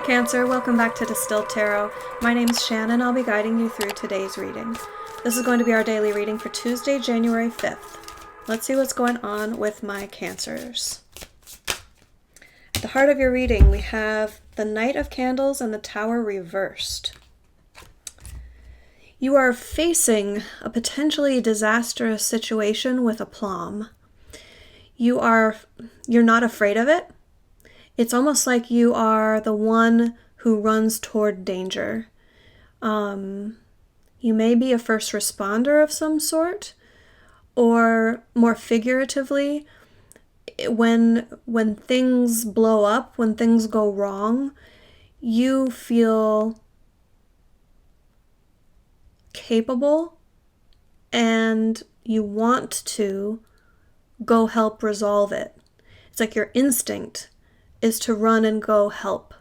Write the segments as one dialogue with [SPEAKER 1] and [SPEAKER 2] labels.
[SPEAKER 1] Cancer, welcome back to Distilled Tarot. My name's Shannon. I'll be guiding you through today's reading. This is going to be our daily reading for Tuesday, January 5th. Let's see what's going on with my Cancers. At the heart of your reading, we have the Knight of Candles and the Tower reversed. You are facing a potentially disastrous situation with aplomb. You're not afraid of it. It's almost like you are the one who runs toward danger. You may be a first responder of some sort, or more figuratively, when things blow up, when things go wrong, you feel capable and you want to go help resolve it. It's like your instinct is to run and go help.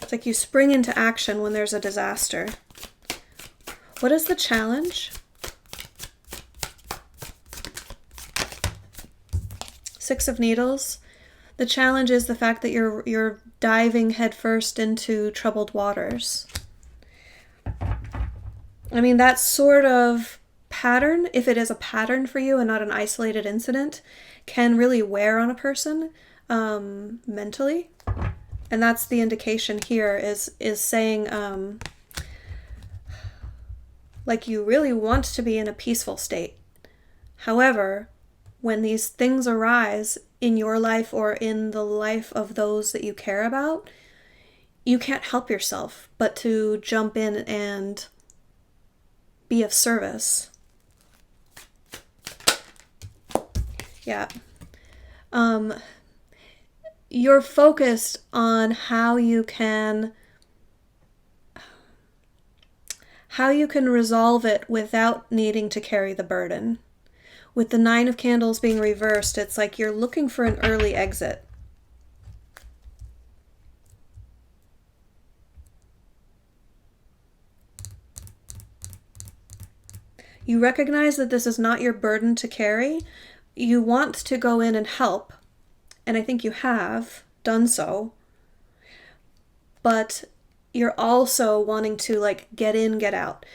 [SPEAKER 1] It's like you spring into action when there's a disaster. What is the challenge? Six of Needles. The challenge is the fact that you're diving headfirst into troubled waters. I mean, that sort of pattern, if it is a pattern for you and not an isolated incident, can really wear on a person mentally. And that's the indication here is saying like you really want to be in a peaceful state. However, when these things arise in your life or in the life of those that you care about, you can't help yourself but to jump in and be of service. Yeah. You're focused on how you can resolve it without needing to carry the burden. With the Nine of Candles being reversed, it's like you're looking for an early exit. You recognize that this is not your burden to carry. You want to go in and help, and I think you have done so, but you're also wanting to get in, get out.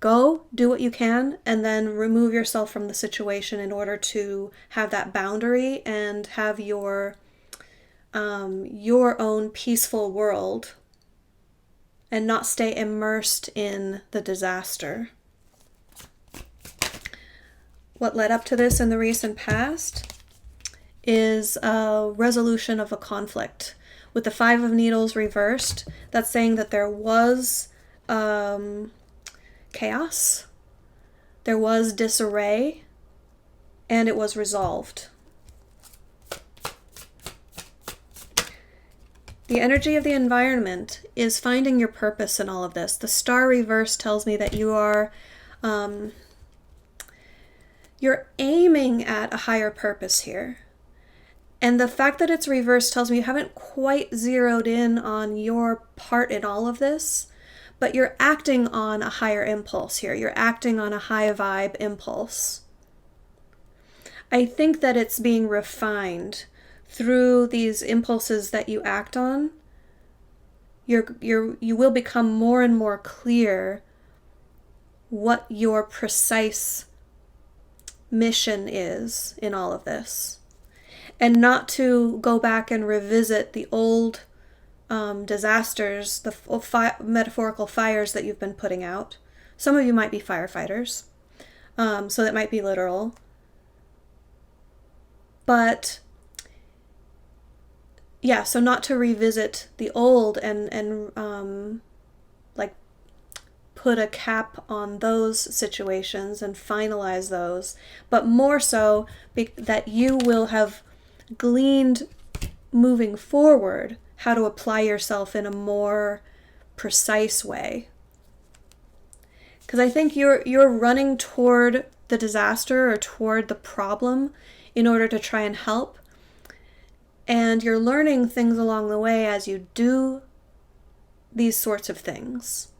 [SPEAKER 1] Go, do what you can, and then remove yourself from the situation in order to have that boundary and have your own peaceful world and not stay immersed in the disaster. What led up to this in the recent past is a resolution of a conflict. With the Five of Needles reversed, that's saying that there was chaos, there was disarray, and it was resolved. The energy of the environment is finding your purpose in all of this. The Star reverse tells me that you're aiming at a higher purpose here. And the fact that it's reversed tells me you haven't quite zeroed in on your part in all of this, but you're acting on a higher impulse here. You're acting on a high vibe impulse. I think that it's being refined through these impulses that you act on. You will become more and more clear what your precise mission is in all of this, and not to go back and revisit the old disasters, the metaphorical fires that you've been putting out. Some of you might be firefighters, so that might be literal, but yeah, so not to revisit the old and put a cap on those situations and finalize those, but more so that you will have gleaned moving forward how to apply yourself in a more precise way. Because I think you're running toward the disaster or toward the problem in order to try and help, and you're learning things along the way as you do these sorts of things.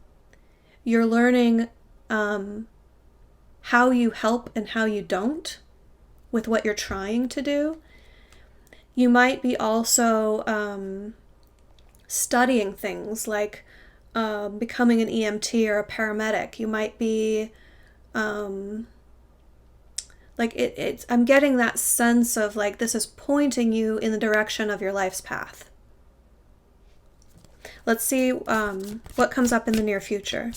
[SPEAKER 1] You're learning how you help and how you don't with what you're trying to do. You might be also studying things like becoming an EMT or a paramedic. You might be I'm getting that sense of like this is pointing you in the direction of your life's path. Let's see what comes up in the near future.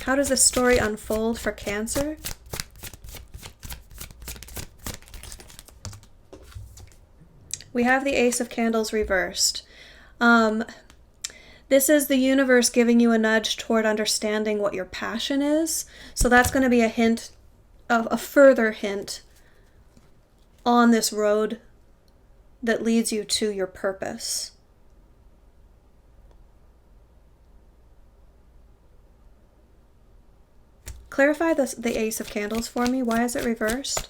[SPEAKER 1] How does this story unfold for Cancer? We have the Ace of Candles reversed. This is the universe giving you a nudge toward understanding what your passion is. So that's going to be a hint, a further hint on this road that leads you to your purpose. Clarify the Ace of Candles for me. Why is it reversed?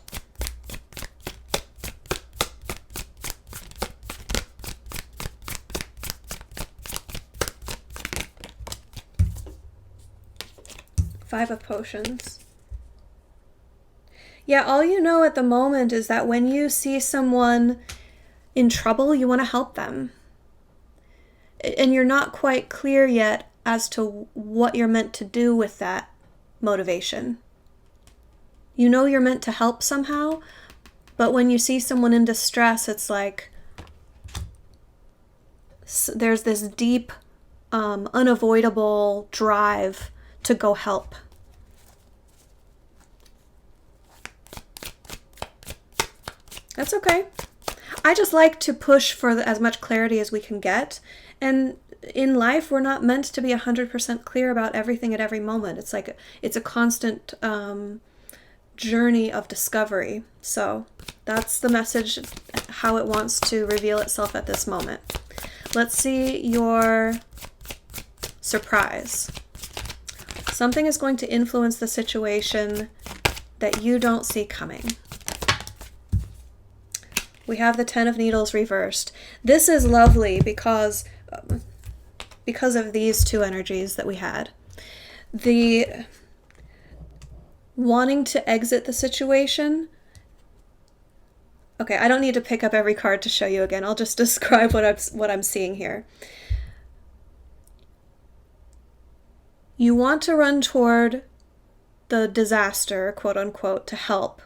[SPEAKER 1] Five of Potions. Yeah, all you know at the moment is that when you see someone in trouble, you want to help them. And you're not quite clear yet as to what you're meant to do with that motivation. You know you're meant to help somehow, but when you see someone in distress, it's like there's this deep, unavoidable drive to go help. That's okay. I just like to push for as much clarity as we can get. And in life, we're not meant to be 100% clear about everything at every moment. It's like it's a constant journey of discovery. So that's the message, how it wants to reveal itself at this moment. Let's see your surprise. Something is going to influence the situation that you don't see coming. We have the Ten of Needles reversed. This is lovely because of these two energies that we had. The wanting to exit the situation. Okay, I don't need to pick up every card to show you again. I'll just describe what I'm seeing here. You want to run toward the disaster, quote unquote, to help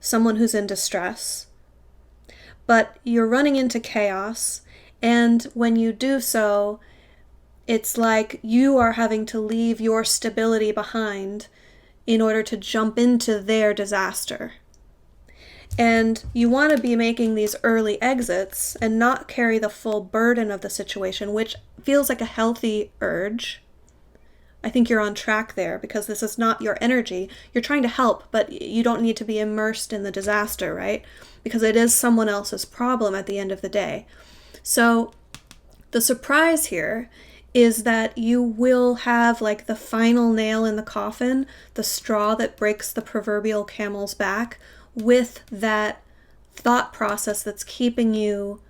[SPEAKER 1] someone who's in distress. But you're running into chaos, and when you do so, it's like you are having to leave your stability behind in order to jump into their disaster. And you want to be making these early exits and not carry the full burden of the situation, which feels like a healthy urge. I think you're on track there because this is not your energy. You're trying to help, but you don't need to be immersed in the disaster, right? Because it is someone else's problem at the end of the day. So the surprise here is that you will have like the final nail in the coffin, the straw that breaks the proverbial camel's back, with that thought process that's keeping you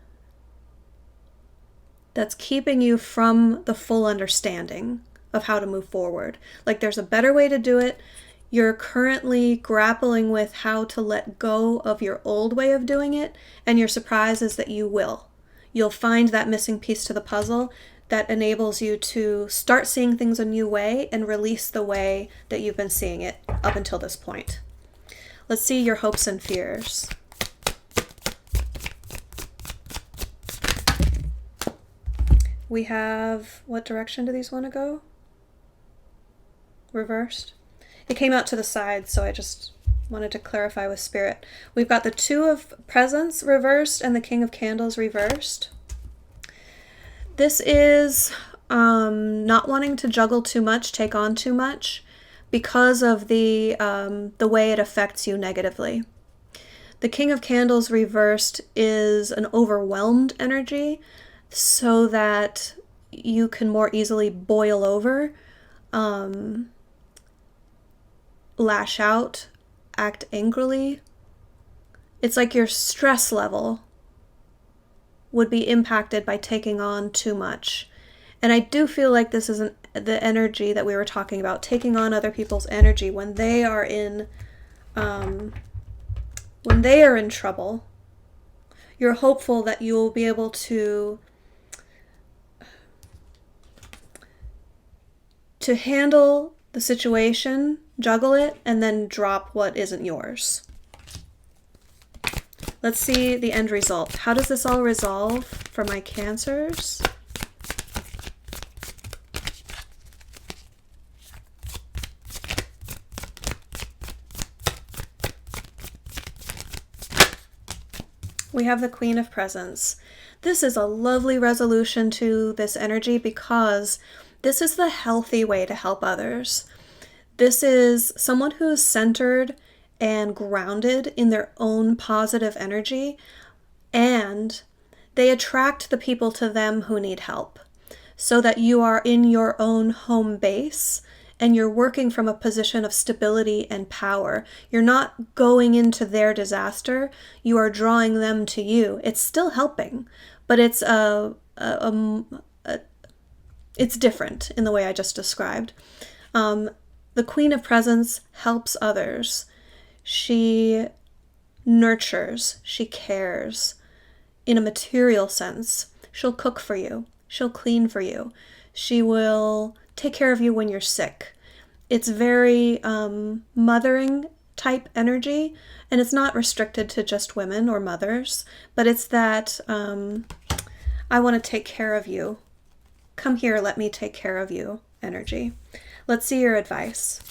[SPEAKER 1] from the full understanding of how to move forward. Like there's a better way to do it. You're currently grappling with how to let go of your old way of doing it, and your surprise is that you will. You'll find that missing piece to the puzzle that enables you to start seeing things a new way and release the way that you've been seeing it up until this point. Let's see your hopes and fears. We have, what direction do these want to go? Reversed. It came out to the side, so I just wanted to clarify with Spirit. We've got the Two of Presents reversed and the King of Candles reversed. This is not wanting to juggle too much, take on too much, because of the way it affects you negatively. The King of Candles reversed is an overwhelmed energy, so that you can more easily boil over, lash out, act angrily. It's like your stress level would be impacted by taking on too much. And I do feel like this is the energy that we were talking about, taking on other people's energy when they are in trouble. You're hopeful that you will be able to handle the situation, juggle it, and then drop what isn't yours. Let's see the end result. How does this all resolve for my Cancers? We have the Queen of Presents. This is a lovely resolution to this energy because this is the healthy way to help others. This is someone who is centered and grounded in their own positive energy, and they attract the people to them who need help, so that you are in your own home base and you're working from a position of stability and power. You're not going into their disaster, you are drawing them to you. It's still helping, but it's it's different in the way I just described. The Queen of Presents helps others. She nurtures, she cares in a material sense. She'll cook for you, she'll clean for you, she will take care of you when you're sick. It's very mothering type energy, and it's not restricted to just women or mothers, but it's that I want to take care of you. Come here, let me take care of you energy. Let's see your advice.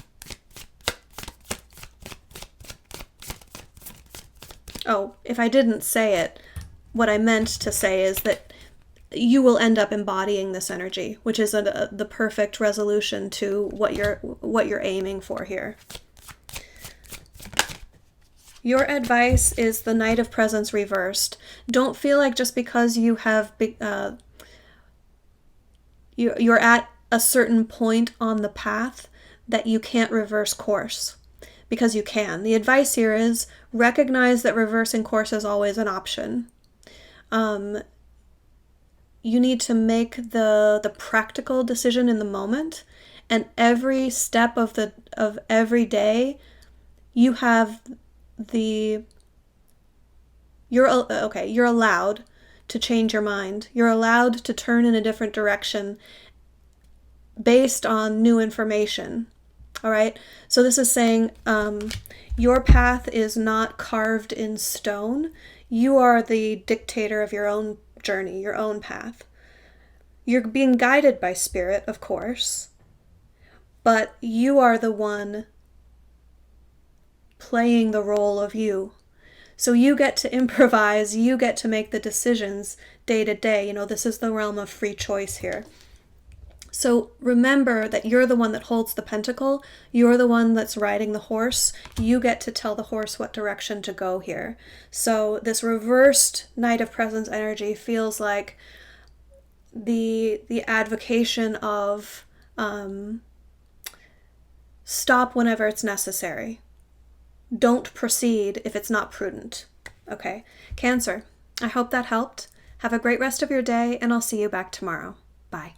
[SPEAKER 1] Oh, if I didn't say it, what I meant to say is that you will end up embodying this energy, which is the perfect resolution to what you're aiming for here. Your advice is the Knight of Presents reversed. Don't feel like just because you have you're at a certain point on the path that you can't reverse course, because you can. The advice here is recognize that reversing course is always an option. You need to make the practical decision in the moment, and every step of every day you have you're allowed to change your mind. You're allowed to turn in a different direction based on new information. All right? So this is saying your path is not carved in stone. You are the dictator of your own journey, your own path. You're being guided by spirit, of course, but you are the one playing the role of you. So you get to improvise, you get to make the decisions day to day. You know, this is the realm of free choice here. So remember that you're the one that holds the pentacle. You're the one that's riding the horse. You get to tell the horse what direction to go here. So this reversed Knight of Presents energy feels like the advocation of stop whenever it's necessary. Don't proceed if it's not prudent. Okay, Cancer, I hope that helped. Have a great rest of your day, and I'll see you back tomorrow. Bye.